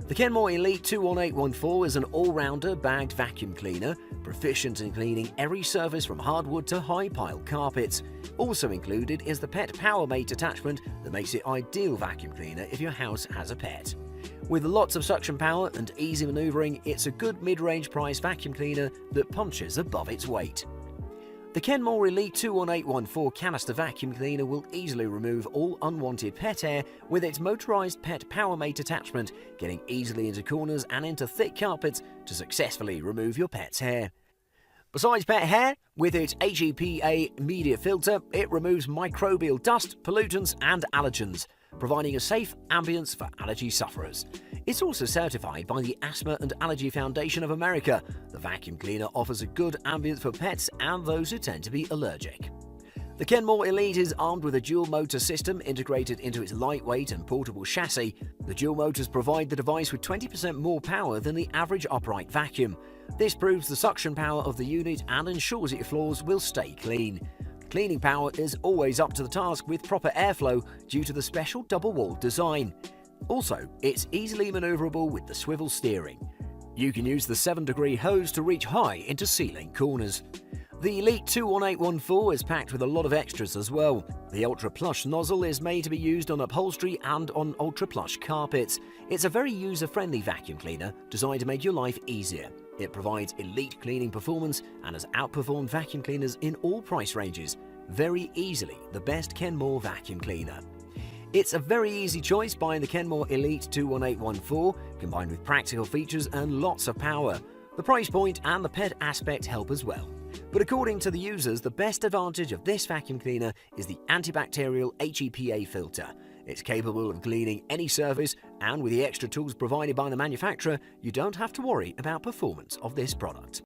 The Kenmore Elite 21814 is an all-rounder bagged vacuum cleaner, proficient in cleaning every surface from hardwood to high-pile carpets. Also included is the Pet PowerMate attachment that makes it ideal vacuum cleaner if your house has a pet. With lots of suction power and easy maneuvering, it's a good mid-range price vacuum cleaner that punches above its weight. The Kenmore Elite 21814 canister vacuum cleaner will easily remove all unwanted pet hair with its motorized Pet PowerMate attachment, getting easily into corners and into thick carpets to successfully remove your pet's hair. Besides pet hair, with its HEPA media filter, it removes microbial dust, pollutants and allergens, providing a safe ambience for allergy sufferers. It's also certified by the Asthma and Allergy Foundation of America. The vacuum cleaner offers a good ambience for pets and those who tend to be allergic. The Kenmore Elite is armed with a dual motor system integrated into its lightweight and portable chassis. The dual motors provide the device with 20% more power than the average upright vacuum. This proves the suction power of the unit and ensures that your floors will stay clean. Cleaning power is always up to the task with proper airflow due to the special double-walled design. Also, it's easily maneuverable with the swivel steering. You can use the 7-degree hose to reach high into ceiling corners. The Elite 21814 is packed with a lot of extras as well. The Ultra Plush nozzle is made to be used on upholstery and on Ultra Plush carpets. It's a very user-friendly vacuum cleaner designed to make your life easier. It provides elite cleaning performance and has outperformed vacuum cleaners in all price ranges. Very easily the best Kenmore vacuum cleaner. It's a very easy choice buying the Kenmore Elite 21814, combined with practical features and lots of power. The price point and the pet aspect help as well. But according to the users, the best advantage of this vacuum cleaner is the antibacterial HEPA filter. It's capable of cleaning any surface, and with the extra tools provided by the manufacturer, you don't have to worry about performance of this product.